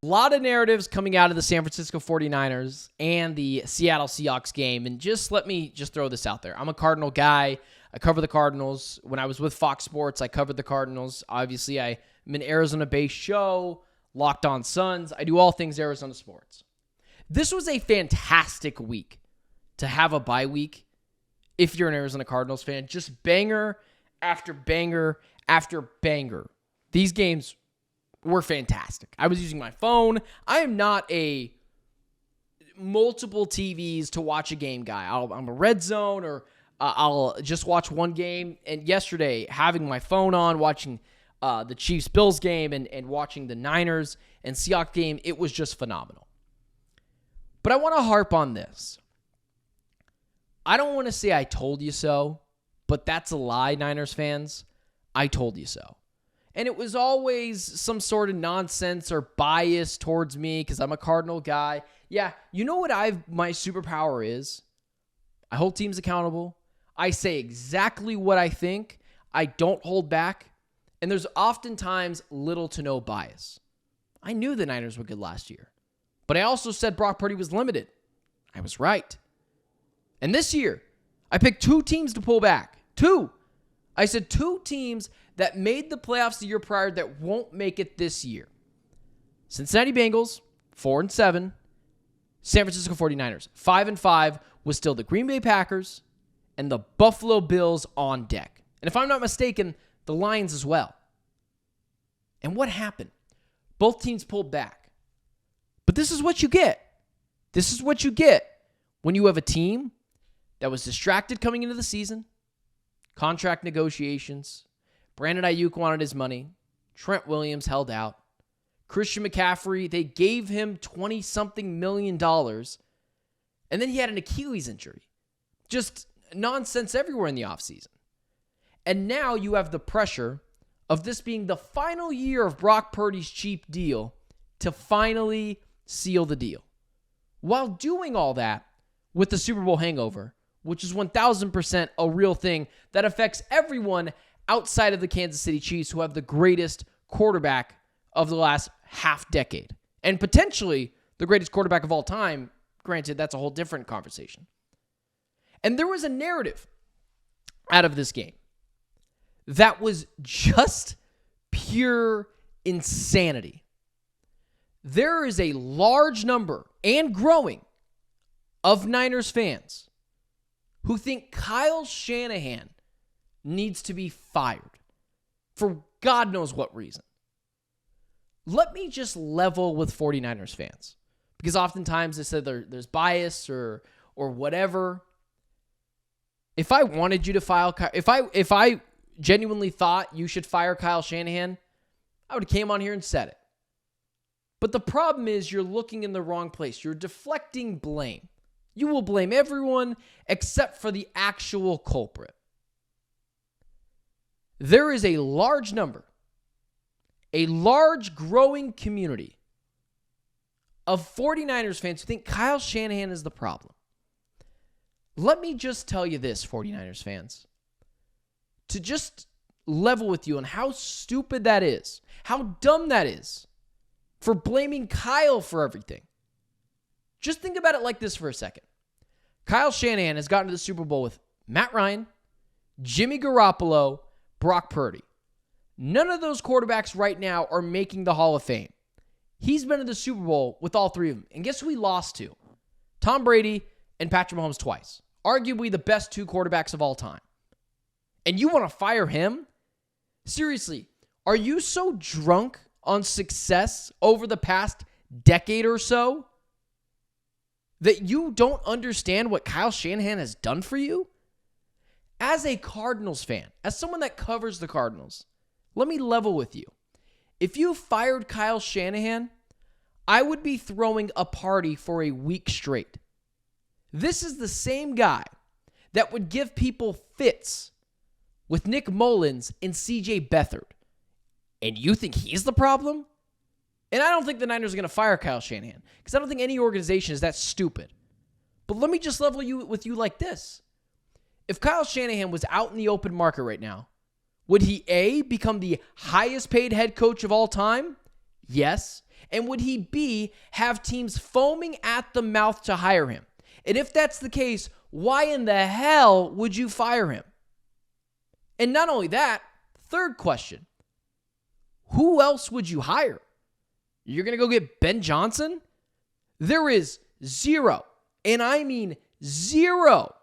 A lot of narratives coming out of the San Francisco 49ers and the Seattle Seahawks game. And let me throw this out there. I'm a Cardinal guy. I cover the Cardinals. When I was with Fox Sports, I covered the Cardinals. Obviously, I'm an Arizona-based show, Locked On Suns. I do all things Arizona sports. This was a fantastic week to have a bye week if you're an Arizona Cardinals fan. Just banger after banger after banger. These games were fantastic. I was using my phone. I am not a multiple TVs to watch a game guy. I'm a red zone or I'll just watch one game. And yesterday, having my phone on, watching the Chiefs-Bills game and watching the Niners and Seahawks game, it was just phenomenal. But I want to harp on this. I don't want to say I told you so, but that's a lie, Niners fans. I told you so. And it was always some sort of nonsense or bias towards me because I'm a Cardinal guy. Yeah, you know what my superpower is? I hold teams accountable. I say exactly what I think. I don't hold back. And there's oftentimes little to no bias. I knew the Niners were good last year. But I also said Brock Purdy was limited. I was right. And this year, I picked 2 teams to pull back. 2. I said 2 teams that made the playoffs the year prior that won't make it this year. Cincinnati Bengals, 4-7. San Francisco 49ers, 5-5, was still the Green Bay Packers and the Buffalo Bills on deck. And if I'm not mistaken, the Lions as well. And what happened? Both teams pulled back. But this is what you get. This is what you get when you have a team that was distracted coming into the season, contract negotiations, Brandon Ayuk wanted his money, Trent Williams held out, Christian McCaffrey, they gave him $20-something million, and then he had an Achilles injury. Just nonsense everywhere in the offseason. And now you have the pressure of this being the final year of Brock Purdy's cheap deal to finally seal the deal. While doing all that with the Super Bowl hangover, which is 1,000% a real thing that affects everyone outside of the Kansas City Chiefs, who have the greatest quarterback of the last half decade. And potentially the greatest quarterback of all time. Granted, that's a whole different conversation. And there was a narrative out of this game that was just pure insanity. There is a large number, and growing, of Niners fans who think Kyle Shanahan needs to be fired for God knows what reason. Let me just level with 49ers fans, because oftentimes they said there's bias or whatever. If I wanted you to file, if I genuinely thought you should fire Kyle Shanahan, I would have came on here and said it. But the problem is you're looking in the wrong place. You're deflecting blame. You will blame everyone except for the actual culprit. There is a large number, a large growing community of 49ers fans who think Kyle Shanahan is the problem. Let me just tell you this, 49ers fans, to just level with you on how stupid that is, how dumb that is for blaming Kyle for everything. Just think about it like this for a second. Kyle Shanahan has gotten to the Super Bowl with Matt Ryan, Jimmy Garoppolo, Brock Purdy. None of those quarterbacks right now are making the Hall of Fame. He's been to the Super Bowl with all 3 of them. And guess who he lost to? Tom Brady and Patrick Mahomes twice. Arguably the best 2 quarterbacks of all time. And you want to fire him? Seriously, are you so drunk on success over the past decade or so that you don't understand what Kyle Shanahan has done for you? As a Cardinals fan, as someone that covers the Cardinals, let me level with you. If you fired Kyle Shanahan, I would be throwing a party for a week straight. This is the same guy that would give people fits with Nick Mullins and CJ Beathard. And you think he's the problem? And I don't think the Niners are going to fire Kyle Shanahan because I don't think any organization is that stupid. But let me just level with you like this. If Kyle Shanahan was out in the open market right now, would he A, become the highest paid head coach of all time? Yes. And would he have teams foaming at the mouth to hire him? And if that's the case, why in the hell would you fire him? And not only that, third question, who else would you hire? You're going to go get Ben Johnson? There is zero, and I mean zero,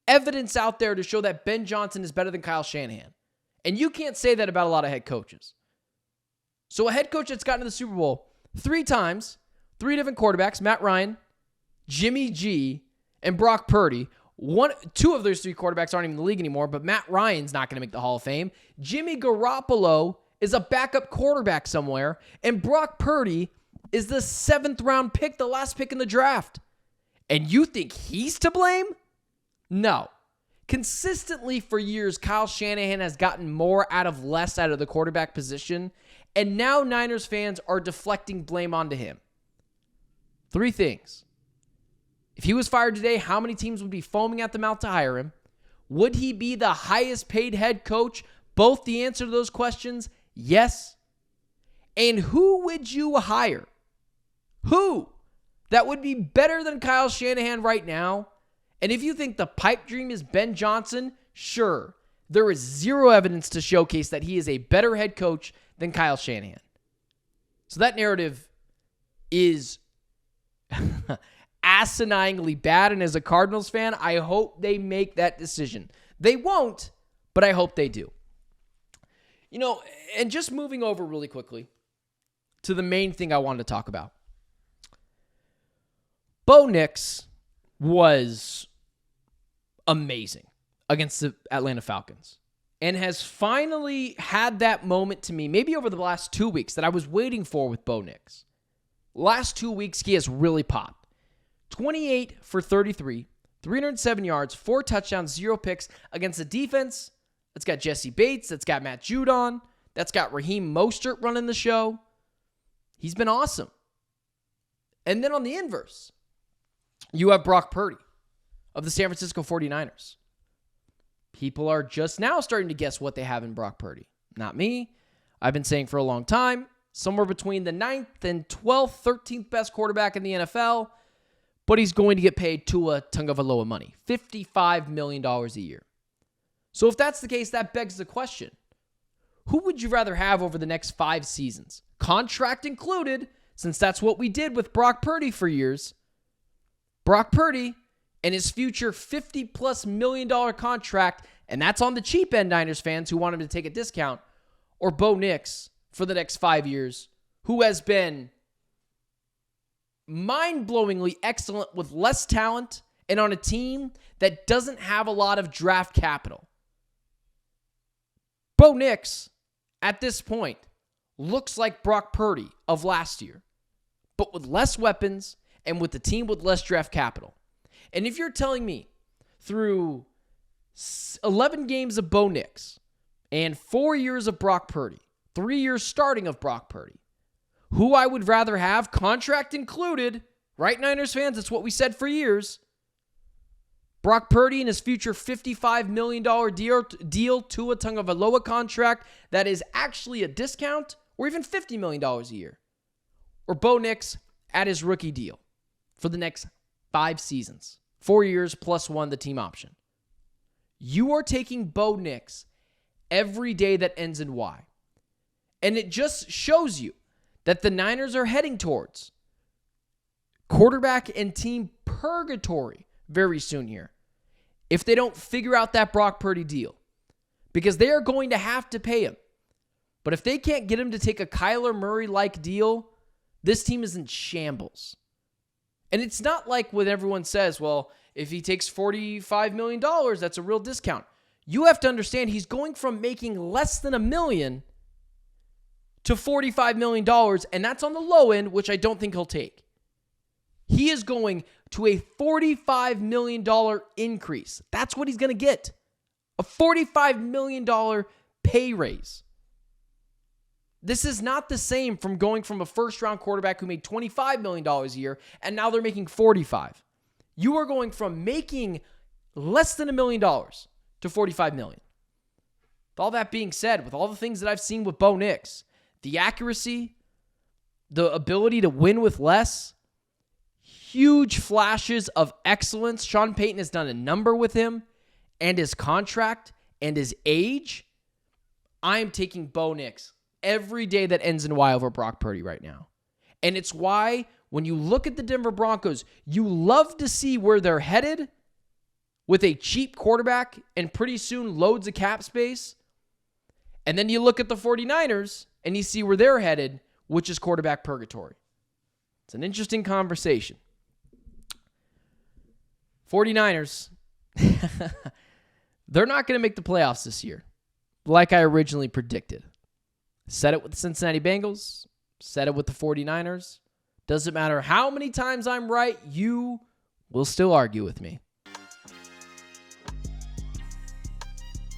evidence out there to show that Ben Johnson is better than Kyle Shanahan. And you can't say that about a lot of head coaches. So a head coach that's gotten to the Super Bowl 3 times, 3 different quarterbacks, Matt Ryan, Jimmy G, and Brock Purdy. 2 of those 3 quarterbacks aren't even in the league anymore, but Matt Ryan's not going to make the Hall of Fame. Jimmy Garoppolo is a backup quarterback somewhere, and Brock Purdy is the 7th round pick, the last pick in the draft. And you think he's to blame? No. Consistently for years, Kyle Shanahan has gotten more out of less out of the quarterback position, and now Niners fans are deflecting blame onto him. 3 things. If he was fired today, how many teams would be foaming at the mouth to hire him? Would he be the highest paid head coach? Both the answer to those questions, yes. And who would you hire? Who? That would be better than Kyle Shanahan right now. And if you think the pipe dream is Ben Johnson, sure. There is zero evidence to showcase that he is a better head coach than Kyle Shanahan. So that narrative is asininely bad. And as a Cardinals fan, I hope they make that decision. They won't, but I hope they do. You know, and just moving over really quickly to the main thing I wanted to talk about. Bo Nix was amazing against the Atlanta Falcons and has finally had that moment to me, maybe over the last 2 weeks, that I was waiting for with Bo Nix. Last 2 weeks, he has really popped. 28 for 33, 307 yards, 4 touchdowns, 0 picks against a defense that's got Jesse Bates, that's got Matt Judon, that's got Raheem Mostert running the show. He's been awesome. And then on the inverse, you have Brock Purdy of the San Francisco 49ers. People are just now starting to guess what they have in Brock Purdy. Not me. I've been saying for a long time, somewhere between the 9th and 12th, 13th best quarterback in the NFL, but he's going to get paid Tua Tagovailoa money, $55 million a year. So if that's the case, that begs the question, who would you rather have over the next 5 seasons? Contract included, since that's what we did with Brock Purdy for years. Brock Purdy and his future $50+ million contract, and that's on the cheap end, Niners fans who want him to take a discount, or Bo Nix for the next 5 years, who has been mind-blowingly excellent with less talent and on a team that doesn't have a lot of draft capital. Bo Nix, at this point, looks like Brock Purdy of last year, but with less weapons and with the team with less draft capital. And if you're telling me through 11 games of Bo Nix and 4 years of Brock Purdy, 3 years starting of Brock Purdy, who I would rather have, contract included, right, Niners fans? That's what we said for years. Brock Purdy and his future $55 million deal to a Tagovailoa contract that is actually a discount, or even $50 million a year. Or Bo Nix at his rookie deal for the next 5 seasons. 4 years plus 1, the team option. You are taking Bo Nix every day that ends in Y. And it just shows you that the Niners are heading towards quarterback and team purgatory very soon here, if they don't figure out that Brock Purdy deal. Because they are going to have to pay him. But if they can't get him to take a Kyler Murray-like deal, this team is in shambles. And it's not like when everyone says, well, if he takes $45 million, that's a real discount. You have to understand he's going from making less than $1 million to $45 million, and that's on the low end, which I don't think he'll take. He is going to a $45 million increase. That's what he's going to get. A $45 million pay raise. This is not the same from going from a first-round quarterback who made $25 million a year, and now they're making $45. You are going from making less than $1 million to $45 million. With all that being said, with all the things that I've seen with Bo Nix, the accuracy, the ability to win with less, huge flashes of excellence. Sean Payton has done a number with him and his contract and his age. I am taking Bo Nix every day that ends in Y over Brock Purdy right now. And it's why when you look at the Denver Broncos, you love to see where they're headed with a cheap quarterback and pretty soon loads of cap space. And then you look at the 49ers and you see where they're headed, which is quarterback purgatory. It's an interesting conversation. 49ers, they're not going to make the playoffs this year, like I originally predicted. Said it with the Cincinnati Bengals, said it with the 49ers. Doesn't matter how many times I'm right, you will still argue with me.